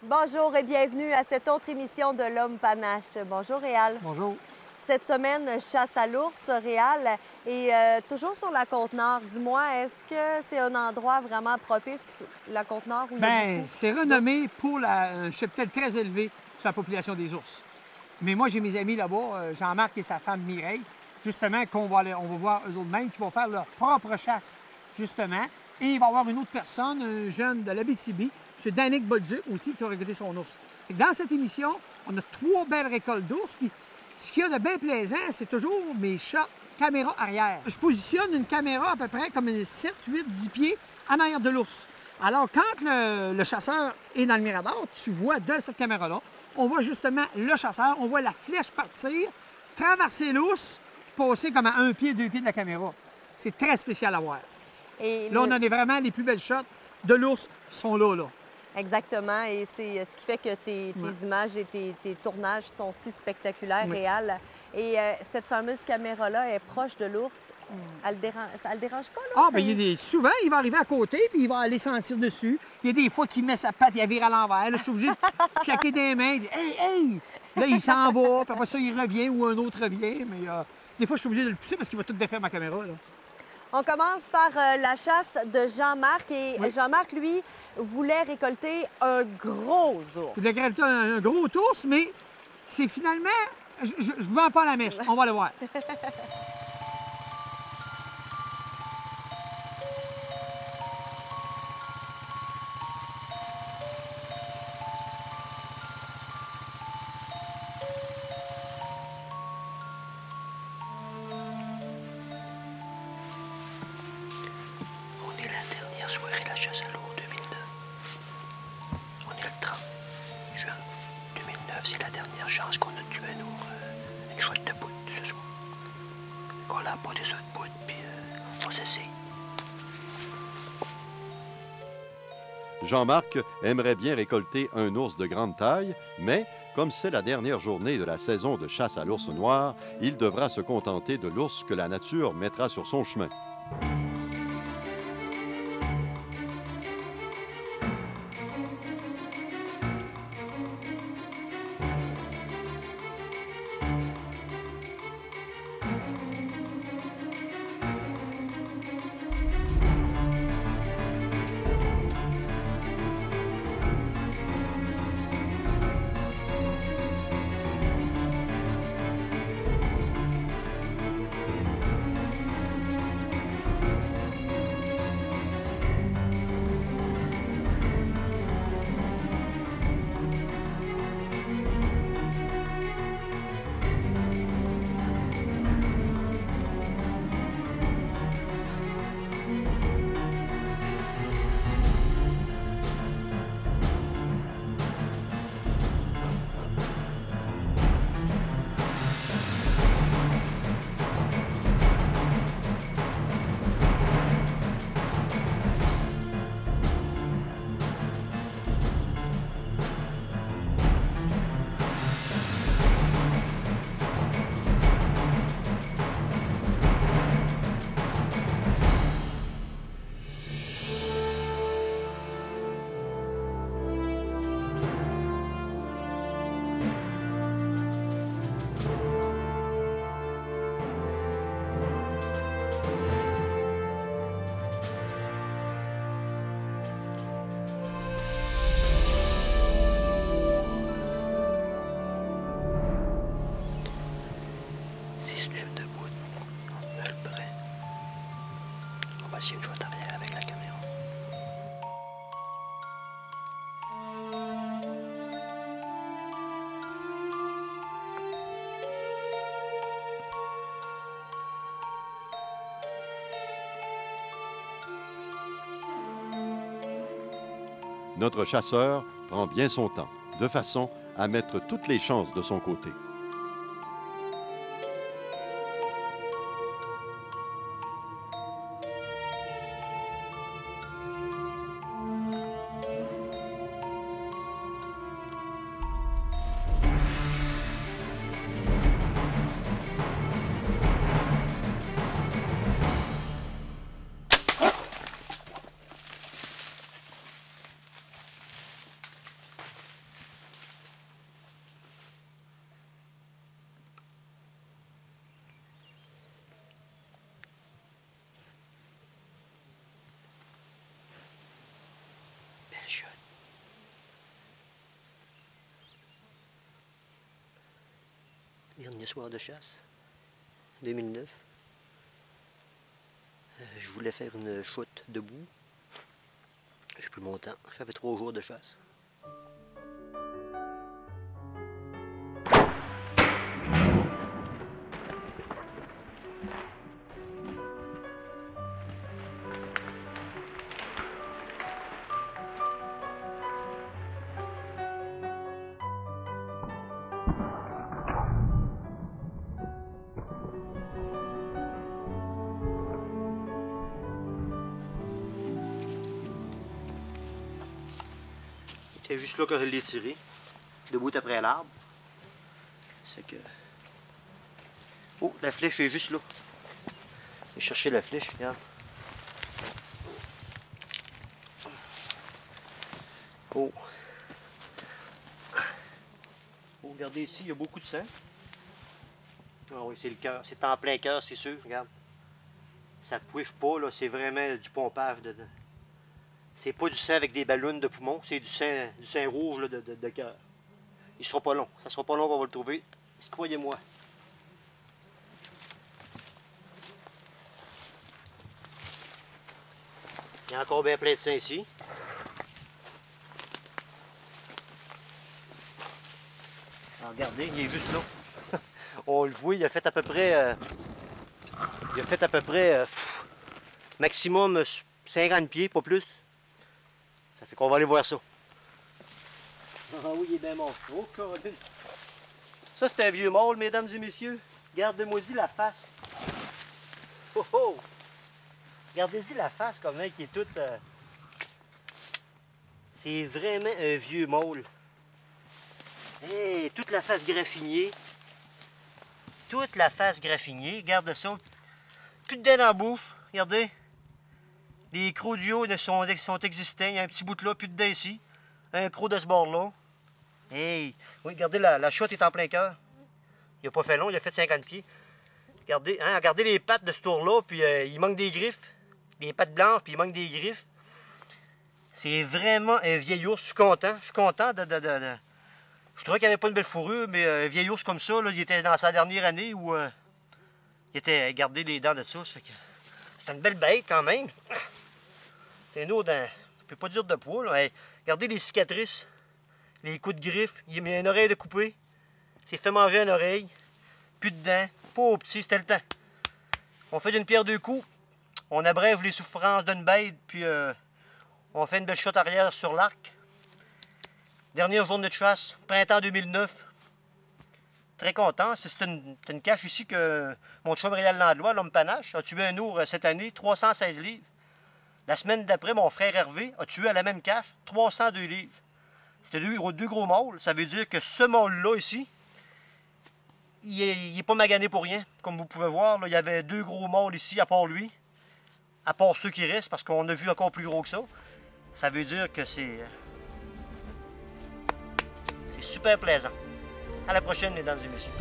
Bonjour et bienvenue à cette autre émission de l'Homme Panache. Bonjour Réal. Bonjour. Cette semaine, chasse à l'ours, Réal, et toujours sur la Côte-Nord. Dis-moi, est-ce que c'est un endroit vraiment propice, la Côte-Nord, où il y a Bien, beaucoup c'est renommé pour un cheptel très élevé sur la population des ours. Mais moi, j'ai mes amis là-bas, Jean-Marc et sa femme Mireille, justement, on va voir eux autres mêmes qui vont faire leur propre chasse, justement. Et il va y avoir une autre personne, un jeune de l'Abitibi, M. Danick Bolduc aussi, qui va récolter son ours. Et dans cette émission, on a 3 belles récoltes d'ours. Puis ce qu'il y a de bien plaisant, c'est toujours mes shots caméra arrière. Je positionne une caméra à peu près comme 7, 8, 10 pieds en arrière de l'ours. Alors, quand le chasseur est dans le mirador, tu vois de cette caméra-là, on voit justement le chasseur, on voit la flèche partir, traverser l'ours, passer comme à 1 pied, 2 pieds de la caméra. C'est très spécial à voir. Et Là, on a vraiment les plus belles shots de l'ours sont là. Exactement, et c'est ce qui fait que tes images et tes tournages sont si spectaculaires, Réal. Et cette fameuse caméra-là est proche de l'ours. Ça le dérange pas, là? Ah, bien, souvent, il va arriver à côté, puis il va aller sentir dessus. Il y a des fois qu'il met sa patte, il la vire à l'envers. Là, je suis obligé de claquer des mains, il dit « Hey, hey! » Là, il s'en va, puis après ça, il revient ou un autre revient. Mais des fois, je suis obligé de le pousser parce qu'il va tout défaire ma caméra. Là. On commence par la chasse de Jean-Marc. Et Jean-Marc, lui, voulait récolter un gros ours. Il voulait récolter un gros ours, mais c'est finalement... Je ne vends pas la mèche. On va le voir. On est la dernière soirée de la chasse à l'ours 2009. On est le 30 juin 2009. C'est la dernière chance qu'on a de tuer une chouette de poudre ce soir. On a pas des autres poudres, puis on s'essaye. Jean-Marc aimerait bien récolter un ours de grande taille, mais comme c'est la dernière journée de la saison de chasse à l'ours noir, il devra se contenter de l'ours que la nature mettra sur son chemin. S'il se lève debout, je le prends. On va essayer une chouette arrière avec la caméra. Notre chasseur prend bien son temps, de façon à mettre toutes les chances de son côté. Dernier soir de chasse, 2009. Je voulais faire une chute debout. J'ai pris mon temps. J'avais 3 jours de chasse. C'est juste là que je l'ai tiré, debout après l'arbre. C'est que... Oh, la flèche est juste là. J'ai cherché la flèche, regarde. Oh. Oh, regardez ici, il y a beaucoup de sang. Ah oui, c'est le cœur. C'est en plein cœur, c'est sûr, regarde. Ça pouiche pas, là, c'est vraiment du pompage dedans. C'est pas du sang avec des ballons de poumon, c'est du sang rouge là, de cœur. Il sera pas long. Ça sera pas long qu'on va le trouver. Croyez-moi. Il y a encore bien plein de sang ici. Alors, regardez, il est juste là. On le voit, il a fait à peu près... maximum 50 pieds, pas plus. Ça fait qu'on va aller voir ça. Ah oui, il est bien mort. Oh, ça, c'est un vieux mâle, mesdames et messieurs. Regardez-moi-y la face. Oh, oh. Regardez-y la face, comme qui est toute... C'est vraiment un vieux mâle. Hey, toute la face graffinée. Toute la face graffinée. Regarde ça. Plus de dents dans la bouffe. Regardez. Les crocs du haut sont existants. Il y a un petit bout de là, plus de dents ici. Un croc de ce bord-là. Hey! Oui, regardez, la chute est en plein cœur. Il n'a pas fait long, il a fait 50 pieds. Regardez, hein, regardez les pattes de ce tour-là, puis il manque des griffes. Les pattes blanches, puis il manque des griffes. C'est vraiment un vieil ours. Je suis content. Je suis content de... Je trouvais qu'il n'y avait pas une belle fourrure, mais un vieil ours comme ça, là, il était dans sa dernière année où il était gardé les dents de ça. C'est une belle bête quand même. C'est un autre, je peux pas dire de poids. Là. Hey, regardez les cicatrices, les coups de griffe. Il y a une oreille de coupée. Il s'est fait manger une oreille. Plus de dents. Pas au petit, c'était le temps. On fait d'une pierre deux coups. On abrève les souffrances d'une bête, puis on fait une belle shot arrière sur l'arc. Dernière journée de chasse, printemps 2009. Très content. C'est une cache ici que mon chum Réal Landlois, l'homme panache, a tué un ours cette année, 316 livres. La semaine d'après, mon frère Hervé a tué à la même cache, 302 livres. C'était deux gros mâles. Ça veut dire que ce mâle-là ici, il n'est pas magané pour rien. Comme vous pouvez voir, là, il y avait 2 gros mâles ici, à part lui. À part ceux qui restent, parce qu'on a vu encore plus gros que ça. Ça veut dire que c'est super plaisant. À la prochaine, mesdames et messieurs.